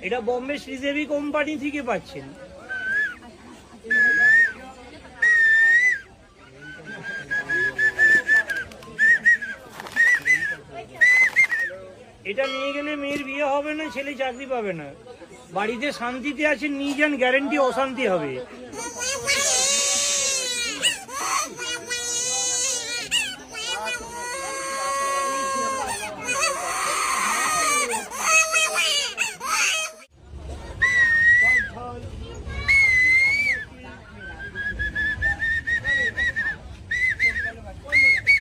এটা বোম্বে শ্রীদেবী কোম্পানি থেকে পাচ্ছেন। এটা নিয়ে গেলে মেয়ের বিয়ে হবে না, ছেলে চাকরি পাবে না, বাড়িতে শান্তিতে আছেন নিয়ে যান, গ্যারেন্টি অশান্তি হবে।